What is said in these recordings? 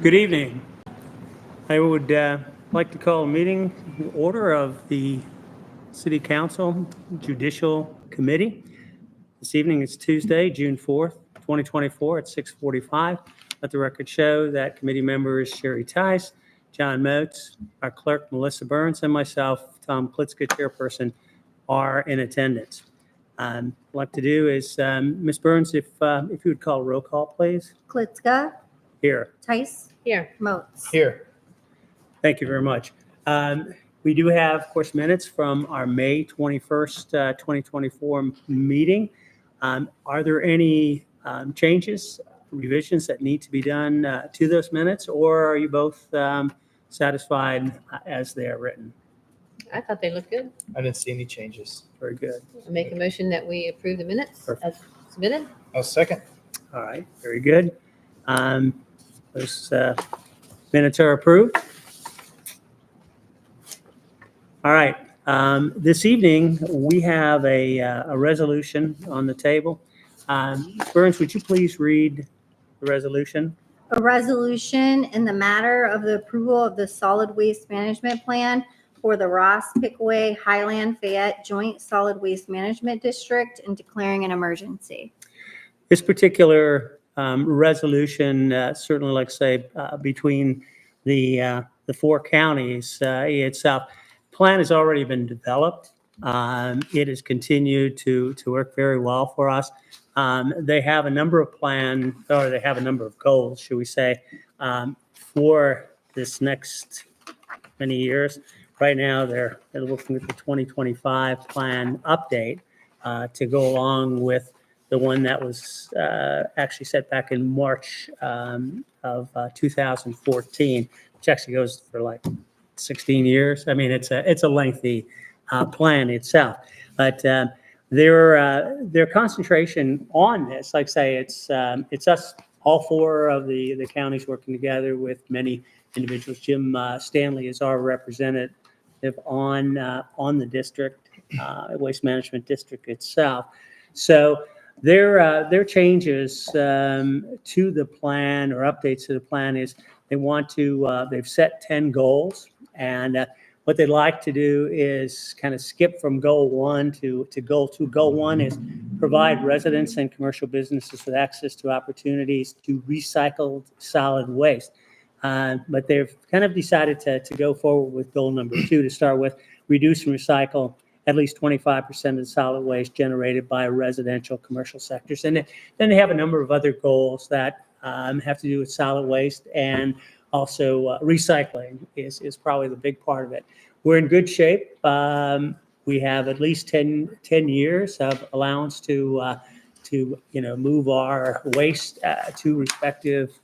Good evening. I would like to call a meeting in order of the City Council Judicial Committee. This evening is Tuesday, June 4th, 2024 at 6:45. Let the record show that committee members Sherry Tice, John Moats, our clerk Melissa Burns, and myself, Tom Klitzka, chairperson, are in attendance. What I'd like to do is, Ms. Burns, if you would call roll call, please. Klitzka, Here. Tice, Here. Moats. Here. Thank you very much. We do have, of course, minutes from our May 21st, 2024 meeting. Are there any changes, revisions that need to be done to those minutes, or are you both satisfied as they are written? I thought they looked good. I didn't see any changes. Very good. I make a motion that we approve the minutes as submitted. I'll second. All right, very good. Those minutes are approved. All right. This evening, we have a resolution on the table. Burns, would you please read the resolution? A resolution in the matter of the approval of the solid waste management plan for the Ross Pickaway Highland Fayette Joint Solid Waste Management District and declaring an emergency. This particular resolution, certainly, like I say, between the four counties itself, plan has already been developed. It has continued to work very well for us. They have a number of they have a number of goals, should we say, for this next many years. Right now, they're looking at the 2025 plan update to go along with the one that was actually set back in March of 2014, which actually goes for like 16 years. I mean, it's a lengthy plan itself, but their concentration on this, like I say, it's us, all four of the counties working together with many individuals. Jim Stanley is our representative on the district, waste management district itself. So their changes to the plan or updates to the plan is they want to, they've set 10 goals, and what they'd like to do is kind of skip from goal 1 to goal 2. Goal 1 is provide residents and commercial businesses with access to opportunities to recycled solid waste. But they've kind of decided to go forward with goal number 2 to start with, reduce and recycle at least 25% of the solid waste generated by residential commercial sectors. And then they have a number of other goals that have to do with solid waste, and also recycling is probably the big part of it. We're in good shape. We have at least 10 years of allowance to move our waste to respective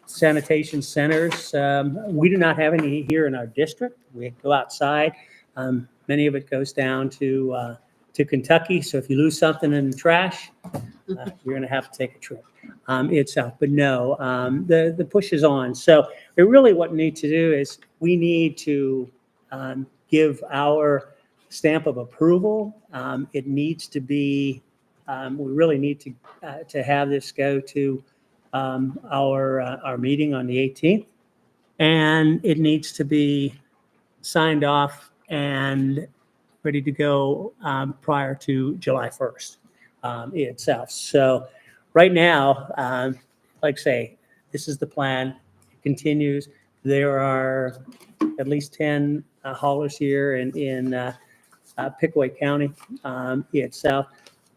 sanitation centers. We do not have any here in our district. We go outside. Many of it goes down to Kentucky. So if you lose something in the trash, you're going to have to take a trip itself. But no, the push is on. So really what we need to do is we need to give our stamp of approval. It needs to be, we really need to have this go to our meeting on the 18th. And it needs to be signed off and ready to go prior to July 1st itself. So right now, like I say, this is the plan. It continues. There are at least 10 haulers here in Pickaway County itself.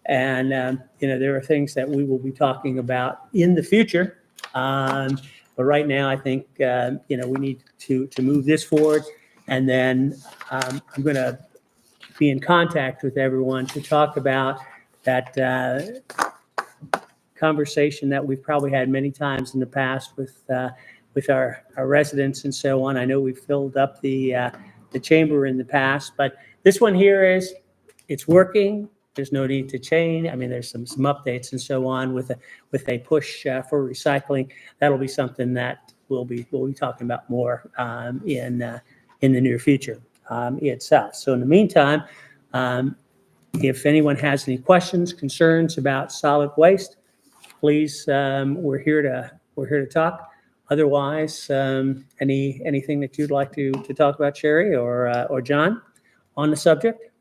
And, there are things that we will be talking about in the future. But right now, I think, we need to move this forward. And then I'm going to be in contact with everyone to talk about that conversation that we've probably had many times in the past with our residents and so on. I know we've filled up the chamber in the past, but this one here it's working. There's no need to change. I mean, there's some updates and so on with a push for recycling. That'll be something that we'll be talking about more in the near future itself. So in the meantime, if anyone has any questions, concerns about solid waste, please, we're here we're here to talk. Otherwise, anything that you'd like to talk about, Sherry or John, on the subject?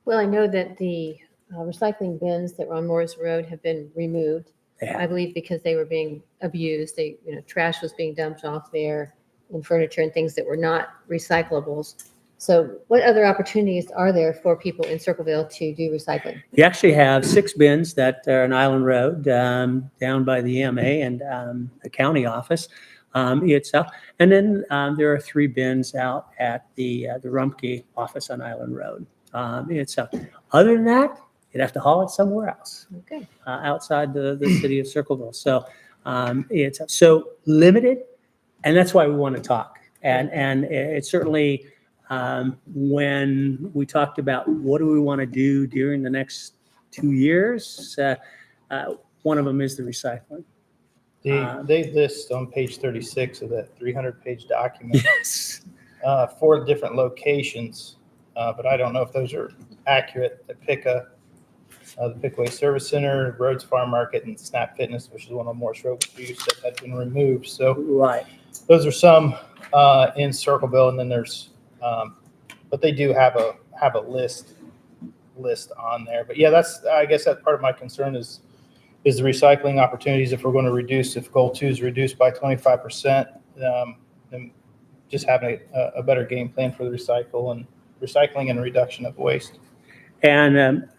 Well, I know that the recycling bins that were on Morris Road have been removed. Yeah. I believe because they were being abused. Trash was being dumped off there and furniture and things that were not recyclables. So what other opportunities are there for people in Circleville to do recycling? You actually have 6 bins that are on Island Road, down by the EMA and the county office itself. And then there are 3 bins out at the Rumpke office on Island Road itself. Other than that, you'd have to haul it somewhere else Okay. outside the city of Circleville. So it's so limited, and that's why we want to talk. And it's certainly when we talked about what do we want to do during the next 2 years, one of them is the recycling. They list on page 36 of that 300-page document Yes. 4 different locations, but I don't know if those are accurate. The Pickaway Service Center, Rhodes Farm Market, and Snap Fitness, which is one of Morris Road use that had been removed. So Right. those are some in Circleville, and then there's, but they do have a list on there. But yeah, I guess that's part of my concern is the recycling opportunities. If we're going to reduce, if goal 2 is reduced by 25%, then just having a better game plan for the recycling and reduction of waste. And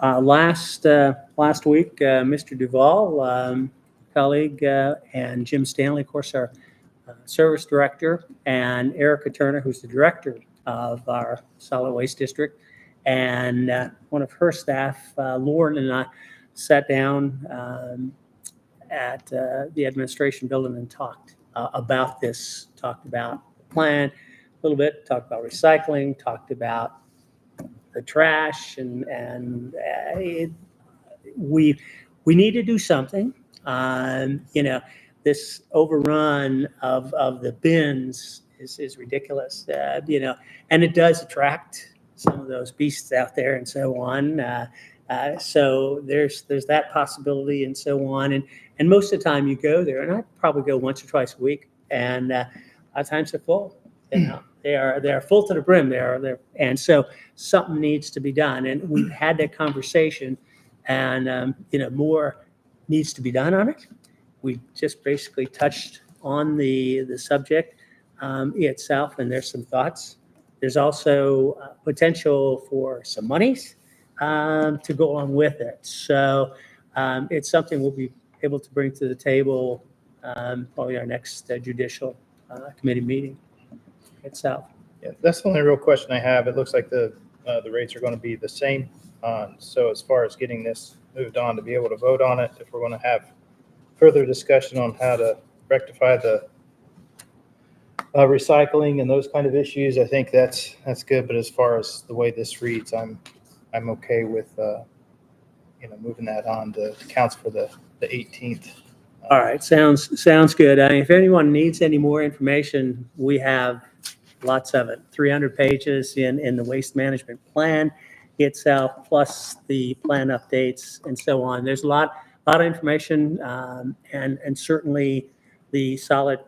last week, Mr. Duvall, colleague, and Jim Stanley, of course, our service director, and Erica Turner, who's the director of our solid waste district, and one of her staff, Lauren, and I sat down at the administration building and talked about this, talked about the plan a little bit, talked about recycling, talked about the trash, and we need to do something. This overrun of the bins is ridiculous. And it does attract some of those beasts out there and so on. So there's that possibility and so on. And most of the time you go there, and I probably go once or twice a week, and a lot of times they're full. They are full to the brim. And so something needs to be done. And we've had that conversation, and more needs to be done on it. We just basically touched on the subject itself, and there's some thoughts. There's also potential for some monies to go along with it. So it's something we'll be able to bring to the table probably our next judicial committee meeting itself. Yeah, that's the only real question I have. It looks like the rates are going to be the same. So as far as getting this moved on to be able to vote on it, if we're going to have further discussion on how to rectify the recycling and those kind of issues, I think that's good. But as far as the way this reads, I'm okay with moving that on to council for the 18th. All right, sounds good. If anyone needs any more information, we have lots of it. 300 pages in the waste management plan itself, plus the plan updates and so on. There's a lot of information, and certainly the solid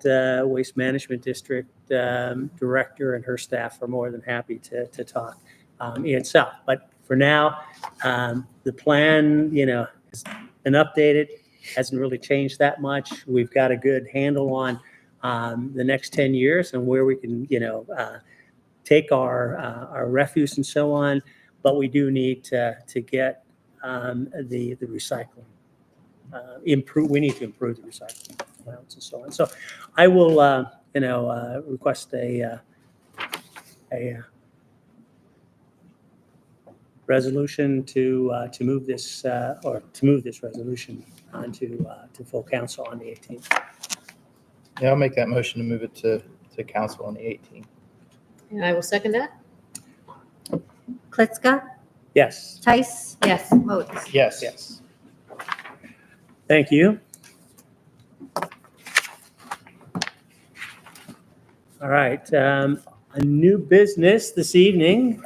waste management district director and her staff are more than happy to talk itself. But for now, the plan, has been updated, hasn't really changed that much. We've got a good handle on the next 10 years and where we can, take our refuse and so on. But we do need to get the recycling improve. We need to improve the recycling amounts and so on. So I will, request a resolution to move this resolution onto to full council on the 18th. Yeah, I'll make that motion to move it to council on the 18th. And I will second that. Klitschko, Yes. Tice, Yes. Modes. Yes. Thank you. All right. A new business this evening.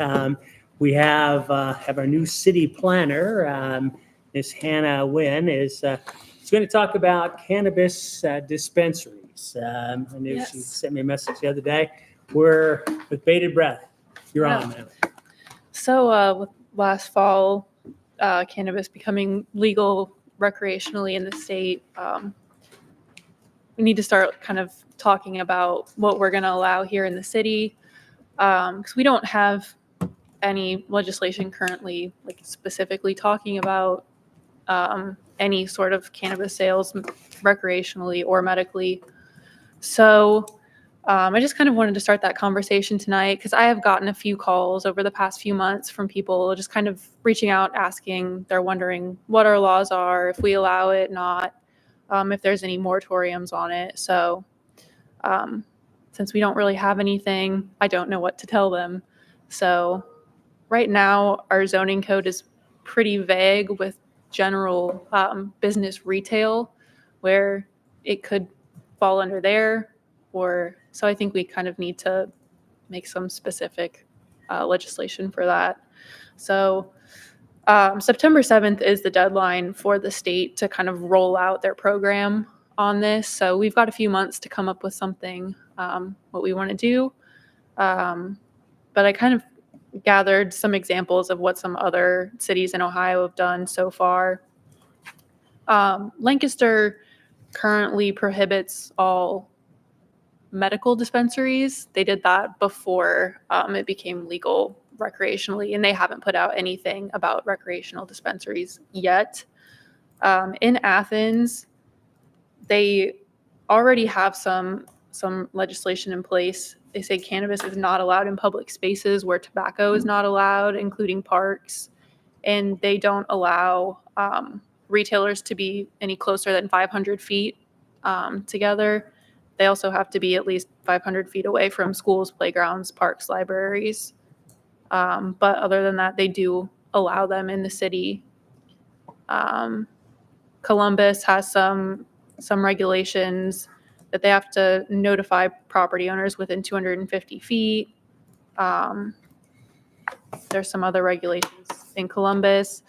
We have our new city planner, Ms. Hannah Wynn, is She's going to talk about cannabis dispensaries. I knew she Yes. sent me a message the other day. We're with bated breath. You're on, man. So with last fall, cannabis becoming legal recreationally in the state, we need to start kind of talking about what we're going to allow here in the city, because we don't have any legislation currently, like specifically talking about any sort of cannabis sales recreationally or medically. So I just kind of wanted to start that conversation tonight because I have gotten a few calls over the past few months from people just kind of reaching out, asking, they're wondering what our laws are, if we allow it, not, if there's any moratoriums on it. So since we don't really have anything, I don't know what to tell them. So right now, our zoning code is pretty vague with general business retail, where it could fall under there. Or so I think we kind of need to make some specific legislation for that. So September 7th is the deadline for the state to kind of roll out their program on this. So we've got a few months to come up with something, what we want to do. But I kind of gathered some examples of what some other cities in Ohio have done so far. Lancaster currently prohibits all medical dispensaries. They did that before it became legal recreationally, and they haven't put out anything about recreational dispensaries yet. In Athens, they already have some legislation in place. They say cannabis is not allowed in public spaces where tobacco is not allowed, including parks, and they don't allow retailers to be any closer than 500 feet together. They also have to be at least 500 feet away from schools, playgrounds, parks, libraries. But other than that, they do allow them in the city. Columbus has some regulations that they have to notify property owners within 250 feet. There's some other regulations in Columbus.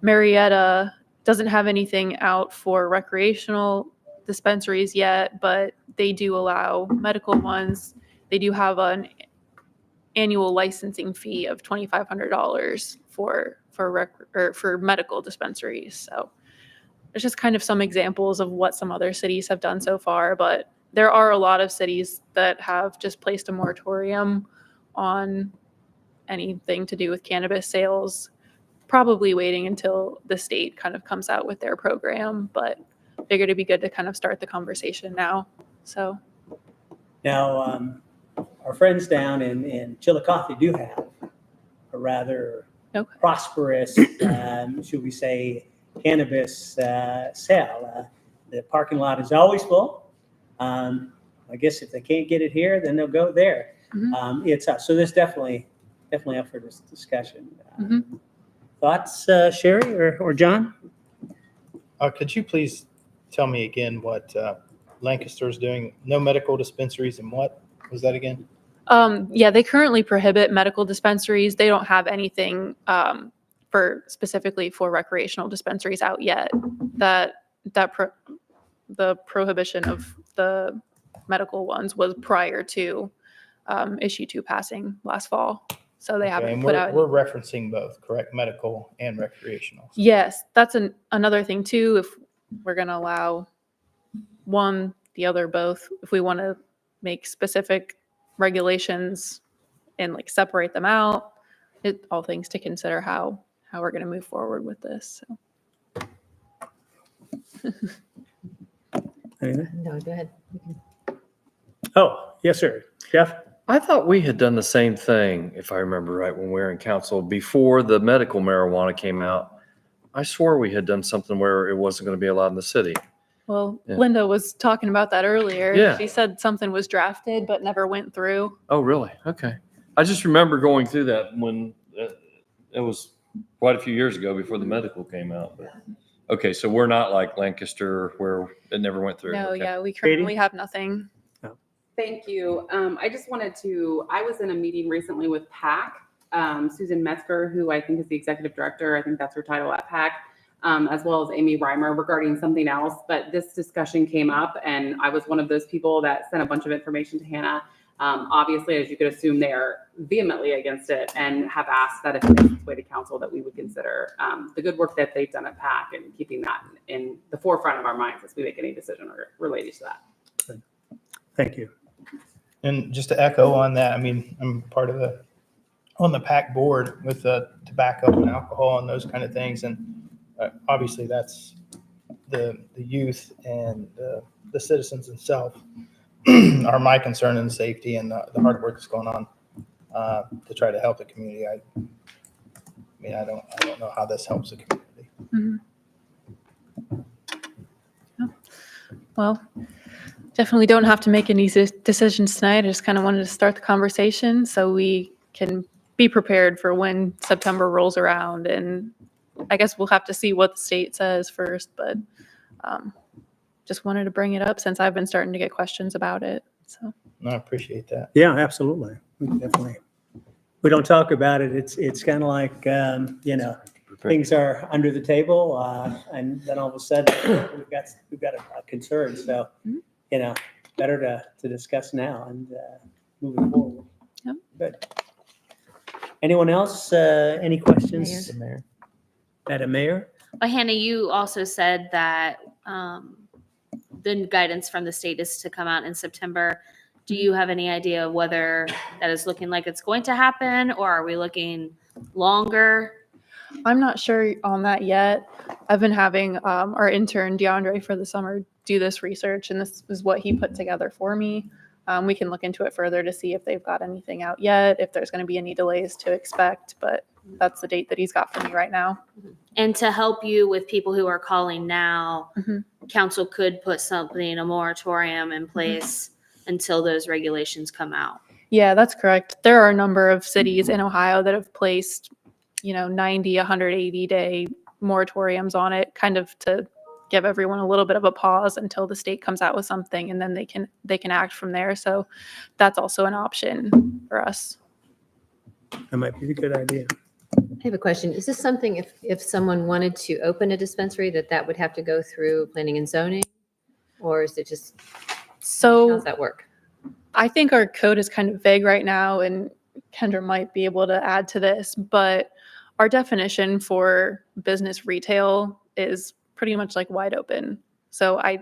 Marietta doesn't have anything out for recreational dispensaries yet, but they do allow medical ones. They do have an annual licensing fee of $2,500 for medical dispensaries. So there's just kind of some examples of what some other cities have done so far, but there are a lot of cities that have just placed a moratorium on anything to do with cannabis sales, probably waiting until the state kind of comes out with their program, but figured it'd be good to kind of start the conversation now. So Now, our friends down in Chillicothe do have a rather Okay. prosperous, should we say, cannabis sale. The parking lot is always full. I guess if they can't get it here, then they'll go there. Mhm. It's so there's definitely up for this discussion. Mhm. Thoughts, Sherry or John? Could you please tell me again what Lancaster's doing? No medical dispensaries and what was that again? Yeah, they currently prohibit medical dispensaries. They don't have anything specifically for recreational dispensaries out yet. The prohibition of the medical ones was prior to issue 2 passing last fall. So they haven't And put out. we're referencing both, correct? Medical and recreational. Yes, that's another thing too. If we're going to allow one, the other, both, if we want to make specific regulations and like separate them out, all things to consider how we're going to move forward with this. So. Anything? No, go ahead. Oh, yes, sir. Jeff? I thought we had done the same thing, if I remember right, when we were in council before the medical marijuana came out. I swore we had done something where it wasn't going to be allowed in the city. Well, Yeah. Linda was talking about that earlier. Yeah. She said something was drafted but never went through. Oh, really? Okay. I just remember going through that when it was quite a few years ago before the medical came out. But, okay, so we're not like Lancaster where it never went through. No, Okay. yeah, we currently have nothing. Thank you. I just wanted I was in a meeting recently with PAC, Susan Metzger, who I think is the executive director. I think that's her title at PAC. as well as Amy Reimer regarding something else. But this discussion came up, and I was one of those people that sent a bunch of information to Hannah. Obviously, as you could assume, they are vehemently against it and have asked that if it makes its way to council, that we would consider the good work that they've done at PAC and keeping that in the forefront of our minds as we make any decision related to that. Thank you. And just to echo on that, I mean, I'm part of on the PAC board with tobacco and alcohol and those kind of things. And obviously that's the youth and the citizens themselves are my concern in safety and the hard work that's going on to try to help the community. I mean, I don't know how this helps the community. Mhm. Yeah. Well, definitely don't have to make any decisions tonight. I just kind of wanted to start the conversation so we can be prepared for when September rolls around. And I guess we'll have to see what the state says first, but just wanted to bring it up since I've been starting to get questions about it. So No, I appreciate that. Yeah, absolutely. Definitely. We don't talk about it. It's kind of like, things are under the table, and then all of a sudden we've got a concern. So, better to discuss now and moving forward. Yep. Good. Anyone else? Any questions? Mayor. Madam Mayor? Well, Hannah, you also said that the guidance from the state is to come out in September. Do you have any idea whether that is looking like it's going to happen, or are we looking longer? I'm not sure on that yet. I've been having our intern DeAndre for the summer do this research, and this is what he put together for me. We can look into it further to see if they've got anything out yet, if there's going to be any delays to expect, but that's the date that he's got for me right now. And to help you with people who are calling now, Mhm. council could put something, a moratorium in place until those regulations come out. Yeah, that's correct. There are a number of cities in Ohio that have placed, 90, 180-day moratoriums on it, kind of to give everyone a little bit of a pause until the state comes out with something, and then they can act from there. So that's also an option for us. That might be a good idea. I have a question. Is this something if someone wanted to open a dispensary that would have to go through planning and zoning? Or is it just, how So does that work? I think our code is kind of vague right now, and Kendra might be able to add to this, but our definition for business retail is pretty much like wide open. So I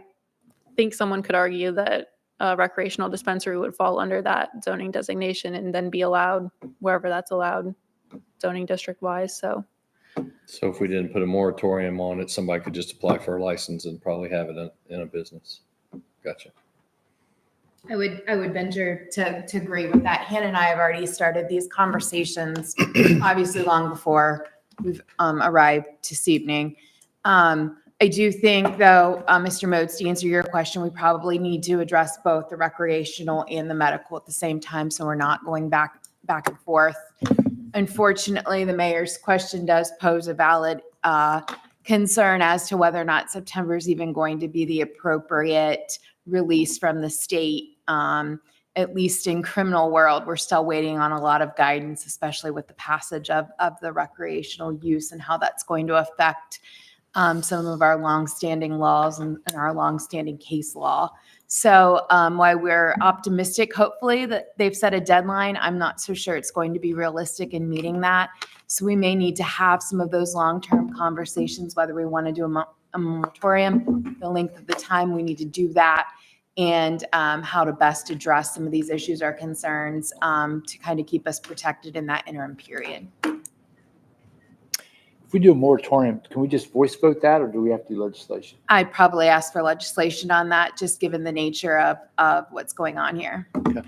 think someone could argue that a recreational dispensary would fall under that zoning designation and then be allowed wherever that's allowed zoning district wise. So So if we didn't put a moratorium on it, somebody could just apply for a license and probably have it in a business. Gotcha. I would venture to agree with that. Hannah and I have already started these conversations, obviously long before we've arrived this evening. I do think, though, Mr. Modes, to answer your question, we probably need to address both the recreational and the medical at the same time, so we're not going back and forth. Unfortunately, the mayor's question does pose a valid concern as to whether or not September is even going to be the appropriate release from the state. At least in criminal world, we're still waiting on a lot of guidance, especially with the passage of the recreational use and how that's going to affect some of our longstanding laws and our longstanding case law. So while we're optimistic, hopefully, that they've set a deadline, I'm not so sure it's going to be realistic in meeting that. So we may need to have some of those long-term conversations, whether we want to do a moratorium, the length of the time we need to do that, and how to best address some of these issues or concerns to kind of keep us protected in that interim period. If we do a moratorium, can we just voice vote that, or do we have to do legislation? I'd probably ask for legislation on that, just given the nature of what's going on here. Okay.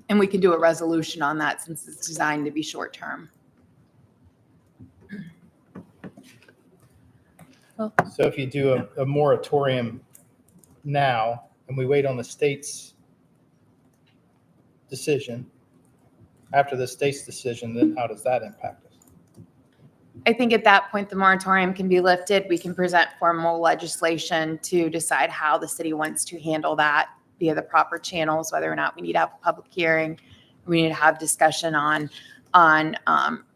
And we can do a resolution on that since it's designed to be short-term. So if you do a moratorium now and we wait on the state's decision, after the state's decision, then how does that impact us? I think at that point, the moratorium can be lifted. We can present formal legislation to decide how the city wants to handle that via the proper channels, whether or not we need to have a public hearing, we need to have discussion on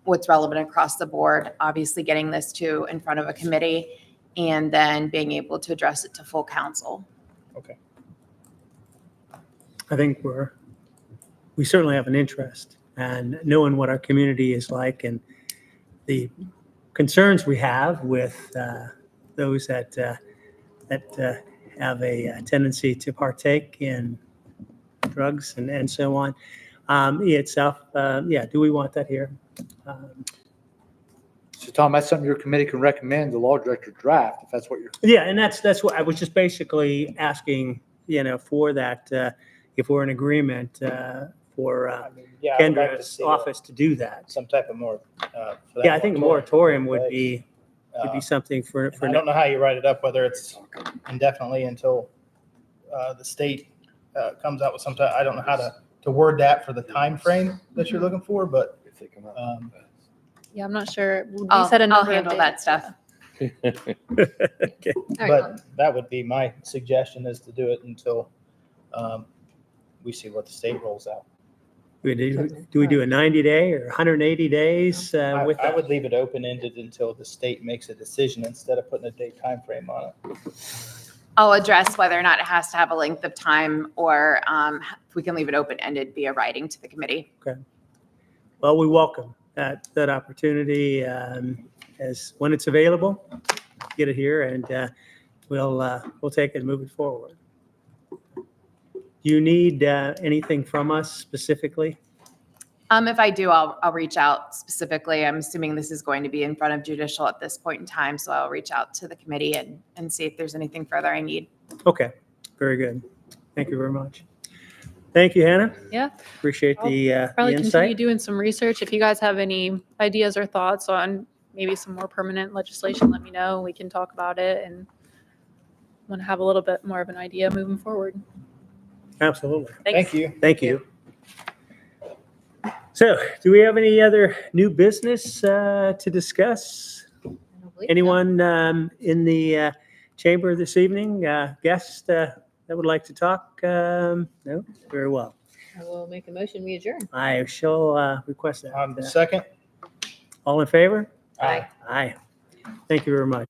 what's relevant across the board, obviously getting this to in front of a committee, and then being able to address it to full council. Okay. I think we certainly have an interest and knowing what our community is like and the concerns we have with those that have a tendency to partake in drugs and so on. Itself, do we want that here? So Tom, that's something your committee can recommend the law director draft, if that's what you're. Yeah, and that's what I was just basically asking, for that, if we're in agreement for I mean, yeah, I would like to Kendra's see office to do that. some type of more. For that Yeah, I think a moratorium would in be place. something for I don't know how you write it up, whether it's indefinitely until the state comes out with some type, I don't know how to word that for the time frame that you're looking for, but Yeah, I'm not sure. We I'll said a number of handle that dates, stuff. Okay. All right, but that would be my suggestion, is to do it until we see what the state rolls out. Do we do a 90-day or 180 days with I that? would leave it open-ended until the state makes a decision instead of putting a date time frame on it. I'll address whether or not it has to have a length of time, or if we can leave it open-ended via writing to the committee. Well, we welcome that opportunity as when it's available, get it here and we'll take it and move it forward. Do you need anything from us specifically? If I do, I'll reach out specifically. I'm assuming this is going to be in front of judicial at this point in time, so I'll reach out to the committee and see if there's anything further I need. Okay, very good. Thank you very much. Thank you, Hannah. Yeah. Appreciate the Probably continue insight. doing some research. If you guys have any ideas or thoughts on maybe some more permanent legislation, let me know. We can talk about it and want to have a little bit more of an idea moving forward. Absolutely. Thanks. Thank you. Thank you. So, do we have any other new business to discuss? I don't believe so. Anyone in the chamber this evening, guest that would like to talk? No? Very well. I will make a motion, we adjourn. I shall request that. Second. All in favor? Aye. Aye. Thank you very much.